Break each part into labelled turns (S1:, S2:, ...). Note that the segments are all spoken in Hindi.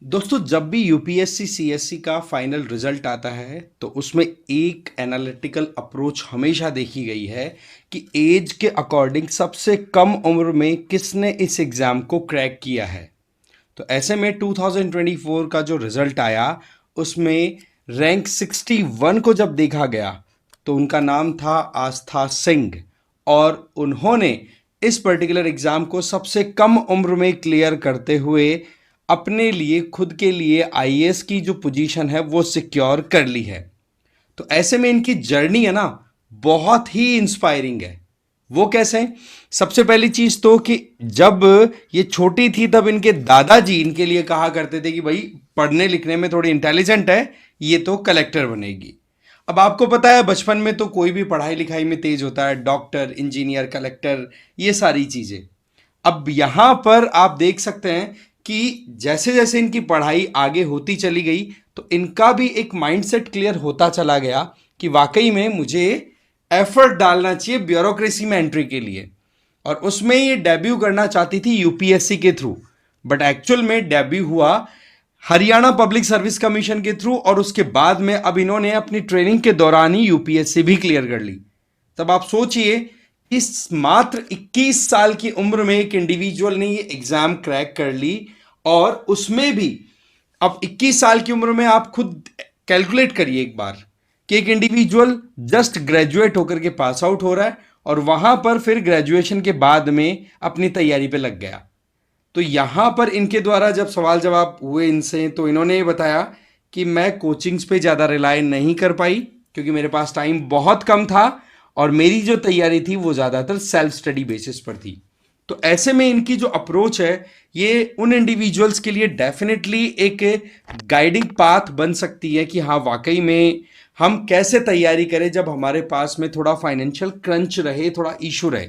S1: दोस्तों, जब भी यूपीएससी सीएससी का फाइनल रिजल्ट आता है तो उसमें एक एनालिटिकल अप्रोच हमेशा देखी गई है कि एज के अकॉर्डिंग सबसे कम उम्र में किसने इस एग्ज़ाम को क्रैक किया है। तो ऐसे में 2024 का जो रिजल्ट आया उसमें रैंक 61 को जब देखा गया तो उनका नाम था आस्था सिंह, और उन्होंने इस पर्टिकुलर एग्ज़ाम को सबसे कम उम्र में क्लियर करते हुए अपने लिए खुद के लिए आईएएस की जो पोजीशन है वो सिक्योर कर ली है। तो ऐसे में इनकी जर्नी है ना, बहुत ही इंस्पायरिंग है। वो कैसे? सबसे पहली चीज तो कि जब ये छोटी थी तब इनके दादाजी इनके लिए कहा करते थे कि भाई पढ़ने लिखने में थोड़ी इंटेलिजेंट है, ये तो कलेक्टर बनेगी। अब आपको पता है बचपन में तो कोई भी पढ़ाई लिखाई में तेज होता है, डॉक्टर, इंजीनियर, कलेक्टर, ये सारी चीजें। अब यहां पर आप देख सकते हैं कि जैसे जैसे इनकी पढ़ाई आगे होती चली गई तो इनका भी एक माइंडसेट क्लियर होता चला गया कि वाकई में मुझे एफर्ट डालना चाहिए ब्यूरोक्रेसी में एंट्री के लिए। और उसमें ये डेब्यू करना चाहती थी यूपीएससी के थ्रू, बट एक्चुअल में डेब्यू हुआ हरियाणा पब्लिक सर्विस कमीशन के थ्रू, और उसके बाद में अब इन्होंने अपनी ट्रेनिंग के दौरान ही यूपीएससी भी क्लियर कर ली। तब आप सोचिए, इस मात्र 21 साल की उम्र में एक इंडिविजुअल ने ये एग्जाम क्रैक कर ली, और उसमें भी अब 21 साल की उम्र में आप खुद कैलकुलेट करिए एक बार कि एक इंडिविजुअल जस्ट ग्रेजुएट होकर के पास आउट हो रहा है और वहां पर फिर ग्रेजुएशन के बाद में अपनी तैयारी पे लग गया। तो यहां पर इनके द्वारा जब सवाल जवाब हुए इनसे तो इन्होंने ये बताया कि मैं कोचिंग्स पे ज़्यादा रिलाय नहीं कर पाई क्योंकि मेरे पास टाइम बहुत कम था, और मेरी जो तैयारी थी वो ज़्यादातर सेल्फ स्टडी बेसिस पर थी। तो ऐसे में इनकी जो अप्रोच है ये उन इंडिविजुअल्स के लिए डेफिनेटली एक गाइडिंग पाथ बन सकती है कि हाँ वाकई में हम कैसे तैयारी करें जब हमारे पास में थोड़ा फाइनेंशियल क्रंच रहे, थोड़ा इशू रहे।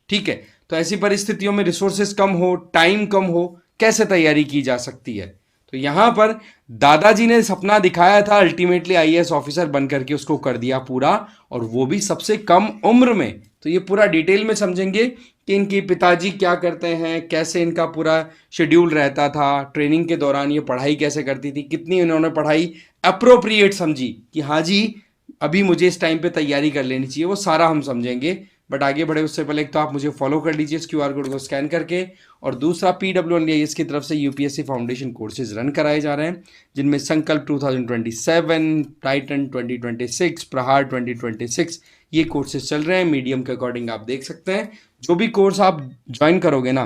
S1: ठीक है, तो ऐसी परिस्थितियों में रिसोर्सेज कम हो, टाइम कम हो, कैसे तैयारी की जा सकती है। तो यहां पर दादाजी ने सपना दिखाया था, अल्टीमेटली आईएएस ऑफिसर बन करके उसको कर दिया पूरा, और वो भी सबसे कम उम्र में। तो ये पूरा डिटेल में समझेंगे कि इनके पिताजी क्या करते हैं, कैसे इनका पूरा शेड्यूल रहता था, ट्रेनिंग के दौरान ये पढ़ाई कैसे करती थी, कितनी इन्होंने पढ़ाई अप्रोप्रिएट समझी कि हाँ जी अभी मुझे इस टाइम पे तैयारी कर लेनी चाहिए, वो सारा हम समझेंगे। बट आगे बढ़े उससे पहले एक तो आप मुझे फॉलो कर लीजिए इस क्यूआर कोड को स्कैन करके, और दूसरा पीडब्ल्यूएनडीआईएस की तरफ से यूपीएससी फाउंडेशन कोर्सेज रन कराए जा रहे हैं जिनमें संकल्प 2027, टाइटन 2026, प्रहार 2026 ये कोर्सेज चल रहे हैं। मीडियम के अकॉर्डिंग आप देख सकते हैं जो भी कोर्स आप ज्वाइन करोगे ना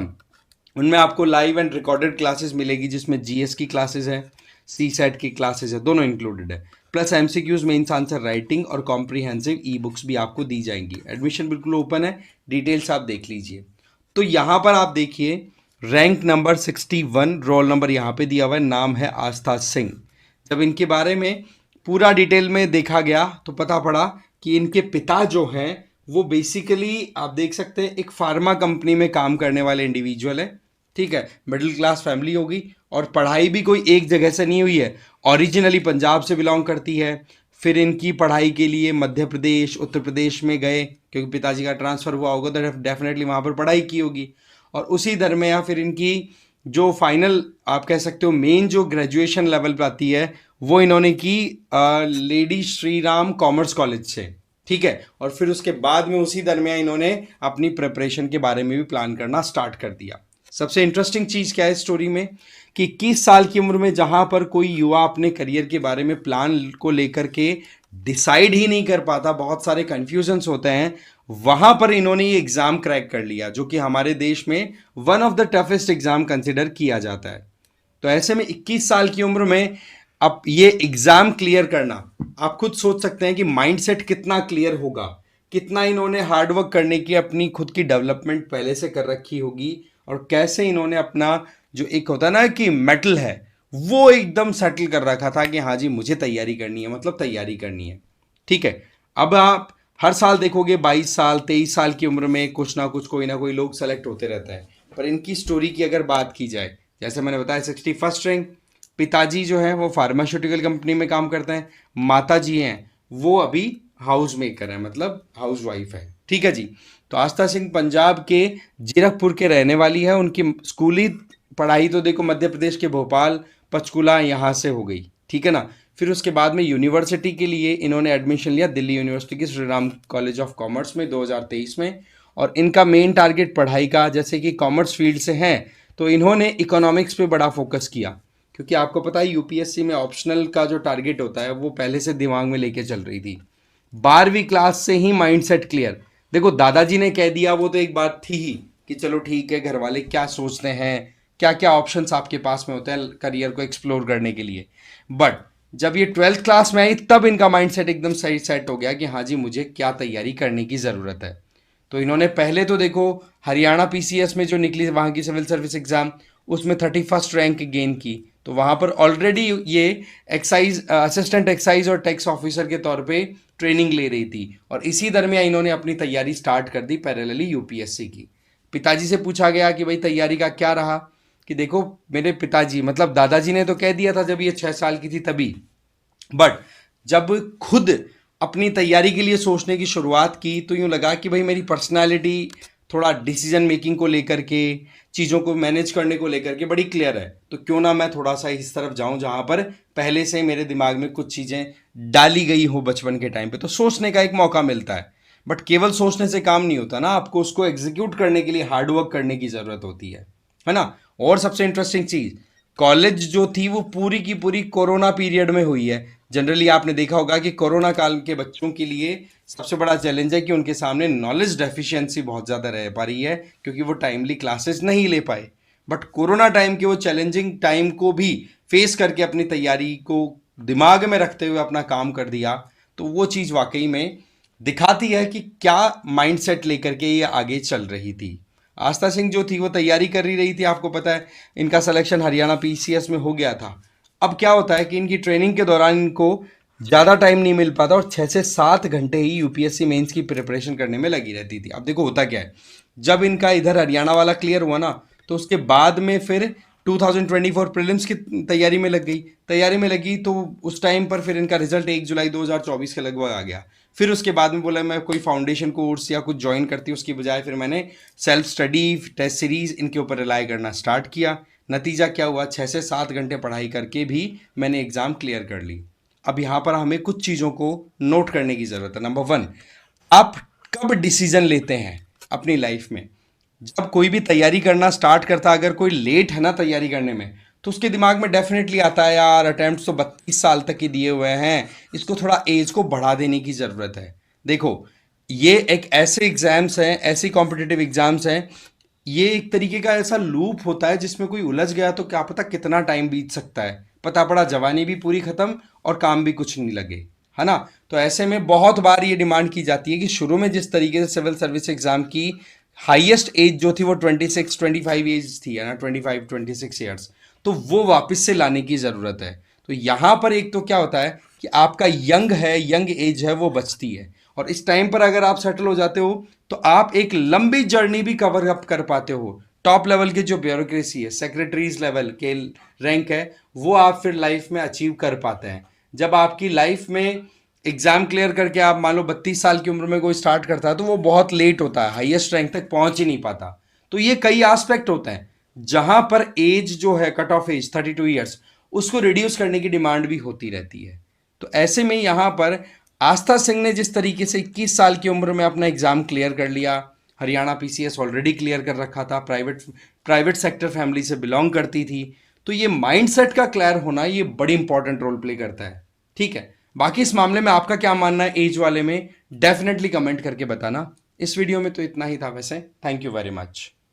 S1: उनमें आपको लाइव एंड रिकॉर्डेड क्लासेस मिलेगी जिसमें जीएस की क्लासेस है, सी सेट की क्लासेस है, दोनों इंक्लूडेड है। Plus MCQs, mains answer writing और कॉम्प्रिहेंसिव ई बुक्स भी आपको दी जाएंगी। एडमिशन बिल्कुल ओपन है, डिटेल्स आप देख लीजिए। तो यहाँ पर आप देखिए रैंक नंबर 61, रोल नंबर यहाँ पे दिया हुआ है, नाम है आस्था सिंह। जब इनके बारे में पूरा डिटेल में देखा गया तो पता पड़ा कि इनके पिता जो हैं वो बेसिकली आप देख सकते हैं एक फार्मा कंपनी में काम करने वाले इंडिविजुअल है। ठीक है, मिडिल क्लास फैमिली होगी, और पढ़ाई भी कोई एक जगह से नहीं हुई है, ओरिजिनली पंजाब से बिलोंग करती है। फिर इनकी पढ़ाई के लिए मध्य प्रदेश, उत्तर प्रदेश में गए क्योंकि पिताजी का ट्रांसफ़र हुआ होगा तो डेफिनेटली वहाँ पर पढ़ाई की होगी। और उसी दरमियान फिर इनकी जो फाइनल आप कह सकते हो मेन जो ग्रेजुएशन लेवल पर आती है वो इन्होंने की lady Shri Ram commerce college से। ठीक है, और फिर उसके बाद में उसी दरमियान इन्होंने अपनी प्रिपरेशन के बारे में भी प्लान करना स्टार्ट कर दिया। सबसे इंटरेस्टिंग चीज़ क्या है स्टोरी में कि 21 साल की उम्र में जहां पर कोई युवा अपने करियर के बारे में प्लान को लेकर के डिसाइड ही नहीं कर पाता, बहुत सारे कन्फ्यूजन्स होते हैं, वहां पर इन्होंने ये एग्ज़ाम क्रैक कर लिया जो कि हमारे देश में one of the toughest exam consider किया जाता है। तो ऐसे में 21 साल की उम्र में अब ये एग्ज़ाम क्लियर करना, आप खुद सोच सकते हैं कि माइंडसेट कितना क्लियर होगा, कितना इन्होंने हार्डवर्क करने की अपनी खुद की डेवलपमेंट पहले से कर रखी होगी, और कैसे इन्होंने अपना जो एक होता है ना कि मेटल है वो एकदम सेटल कर रखा था कि हाँ जी मुझे तैयारी करनी है, मतलब तैयारी करनी है। ठीक है, अब आप हर साल देखोगे 22 साल 23 साल की उम्र में कुछ ना कुछ कोई ना कोई लोग सेलेक्ट होते रहता है, पर इनकी स्टोरी की अगर बात की जाए, जैसे मैंने बताया 61st रैंक, पिताजी जो है वो फार्मास्यूटिकल कंपनी में काम करते हैं, माता जी हैं वो अभी हाउस मेकर है, मतलब हाउस वाइफ है। ठीक है जी। तो आस्था सिंह पंजाब के जीरकपुर के रहने वाली है, उनकी स्कूली पढ़ाई तो देखो मध्य प्रदेश के भोपाल पंचकुला यहाँ से हो गई, ठीक है ना। फिर उसके बाद में यूनिवर्सिटी के लिए इन्होंने एडमिशन लिया दिल्ली यूनिवर्सिटी के Shri Ram college of commerce में 2023 में। और इनका मेन टारगेट पढ़ाई का, जैसे कि कॉमर्स फील्ड से हैं तो इन्होंने इकोनॉमिक्स पे बड़ा फोकस किया, क्योंकि आपको पता है यूपीएससी में ऑप्शनल का जो टारगेट होता है वो पहले से दिमाग में लेके चल रही थी। 12वीं क्लास से ही माइंडसेट क्लियर। देखो दादाजी ने कह दिया वो तो एक बात थी ही कि चलो ठीक है, घर वाले क्या सोचते हैं, क्या क्या ऑप्शंस आपके पास में होते हैं करियर को एक्सप्लोर करने के लिए। बट जब ये 12th क्लास में आई तब इनका माइंडसेट एकदम सही सेट हो गया कि हाँ जी मुझे क्या तैयारी करने की ज़रूरत है। तो इन्होंने पहले तो देखो हरियाणा पीसीएस में जो निकली वहाँ की सिविल सर्विस एग्ज़ाम, उसमें 31st रैंक गेन की। तो वहाँ पर ऑलरेडी ये एक्साइज असिस्टेंट एक्साइज और टैक्स ऑफिसर के तौर पे ट्रेनिंग ले रही थी। और इसी दरमियान इन्होंने अपनी तैयारी स्टार्ट कर दी पैरेलली यूपीएससी की। पिताजी से पूछा गया कि भाई तैयारी का क्या रहा, कि देखो मेरे पिताजी मतलब दादाजी ने तो कह दिया था जब ये 6 साल की थी तभी, बट जब खुद अपनी तैयारी के लिए सोचने की शुरुआत की तो यूँ लगा कि भाई मेरी पर्सनालिटी थोड़ा डिसीजन मेकिंग को लेकर के, चीज़ों को मैनेज करने को लेकर के बड़ी क्लियर है, तो क्यों ना मैं थोड़ा सा इस तरफ जाऊं जहां पर पहले से मेरे दिमाग में कुछ चीज़ें डाली गई हो बचपन के टाइम पे, तो सोचने का एक मौका मिलता है। बट केवल सोचने से काम नहीं होता ना, आपको उसको एग्जीक्यूट करने के लिए हार्डवर्क करने की ज़रूरत होती है ना। और सबसे इंटरेस्टिंग चीज़, कॉलेज जो थी वो पूरी की पूरी कोरोना पीरियड में हुई है। जनरली आपने देखा होगा कि कोरोना काल के बच्चों के लिए सबसे बड़ा चैलेंज है कि उनके सामने नॉलेज डेफिशिएंसी बहुत ज़्यादा रह पा रही है, क्योंकि वो टाइमली क्लासेस नहीं ले पाए। बट कोरोना टाइम के वो चैलेंजिंग टाइम को भी फेस करके अपनी तैयारी को दिमाग में रखते हुए अपना काम कर दिया। तो वो चीज़ वाकई में दिखाती है कि क्या माइंडसेट लेकर के ये आगे चल रही थी। आस्था सिंह जो थी वो तैयारी कर ही रही थी, आपको पता है इनका सिलेक्शन हरियाणा पीसीएस में हो गया था। अब क्या होता है कि इनकी ट्रेनिंग के दौरान इनको ज़्यादा टाइम नहीं मिल पाता और 6 से 7 घंटे ही यूपीएससी मेंस की प्रिपरेशन करने में लगी रहती थी। अब देखो होता क्या है, जब इनका इधर हरियाणा वाला क्लियर हुआ ना तो उसके बाद में फिर 2024 प्रीलिम्स की तैयारी में लग गई। तैयारी में लगी तो उस टाइम पर फिर इनका रिजल्ट 1 जुलाई 2024 के लगभग आ गया। फिर उसके बाद में बोला मैं कोई फाउंडेशन कोर्स या कुछ ज्वाइन करती हूँ, उसकी बजाय फिर मैंने सेल्फ स्टडी टेस्ट सीरीज इनके ऊपर रिलाई करना स्टार्ट किया। नतीजा क्या हुआ, 6 से 7 घंटे पढ़ाई करके भी मैंने एग्ज़ाम क्लियर कर ली। अब यहाँ पर हमें कुछ चीज़ों को नोट करने की ज़रूरत है। नंबर 1, आप कब डिसीजन लेते हैं अपनी लाइफ में। जब कोई भी तैयारी करना स्टार्ट करता है, अगर कोई लेट है ना तैयारी करने में, तो उसके दिमाग में डेफिनेटली आता है यार अटेम्प्ट तो 32 साल तक ही दिए हुए हैं, इसको थोड़ा एज को बढ़ा देने की ज़रूरत है। देखो ये एक ऐसे एग्ज़ाम्स हैं, ऐसी कॉम्पिटिटिव एग्ज़ाम्स हैं, ये एक तरीके का ऐसा लूप होता है जिसमें कोई उलझ गया तो क्या पता कितना टाइम बीत सकता है, पता पड़ा जवानी भी पूरी खत्म और काम भी कुछ नहीं लगे, है ना। तो ऐसे में बहुत बार ये डिमांड की जाती है कि शुरू में जिस तरीके से सिविल सर्विस एग्जाम की हाईएस्ट एज जो थी वो 26-25 एज थी, है ना, 25-26 ईयर्स, तो वो वापस से लाने की ज़रूरत है। तो यहाँ पर एक तो क्या होता है कि आपका यंग है, यंग एज है वो बचती है, और इस टाइम पर अगर आप सेटल हो जाते हो तो आप एक लंबी जर्नी भी कवर अप कर पाते हो। टॉप लेवल की जो ब्यूरोक्रेसी है, सेक्रेटरीज लेवल के रैंक है, वो आप फिर लाइफ में अचीव कर पाते हैं। जब आपकी लाइफ में एग्जाम क्लियर करके आप मान लो 32 साल की उम्र में कोई स्टार्ट करता है तो वो बहुत लेट होता है, हाईएस्ट रैंक तक पहुंच ही नहीं पाता। तो ये कई एस्पेक्ट होते हैं जहां पर एज जो है कट ऑफ एज 32 ईयर्स, उसको रिड्यूस करने की डिमांड भी होती रहती है। तो ऐसे में यहां पर आस्था सिंह ने जिस तरीके से 21 साल की उम्र में अपना एग्जाम क्लियर कर लिया, हरियाणा पीसीएस ऑलरेडी क्लियर कर रखा था, प्राइवेट प्राइवेट सेक्टर फैमिली से बिलोंग करती थी, तो ये माइंडसेट का क्लियर होना ये बड़ी इंपॉर्टेंट रोल प्ले करता है। ठीक है, बाकी इस मामले में आपका क्या मानना है एज वाले में, डेफिनेटली कमेंट करके बताना। इस वीडियो में तो इतना ही था वैसे। Thank you very much.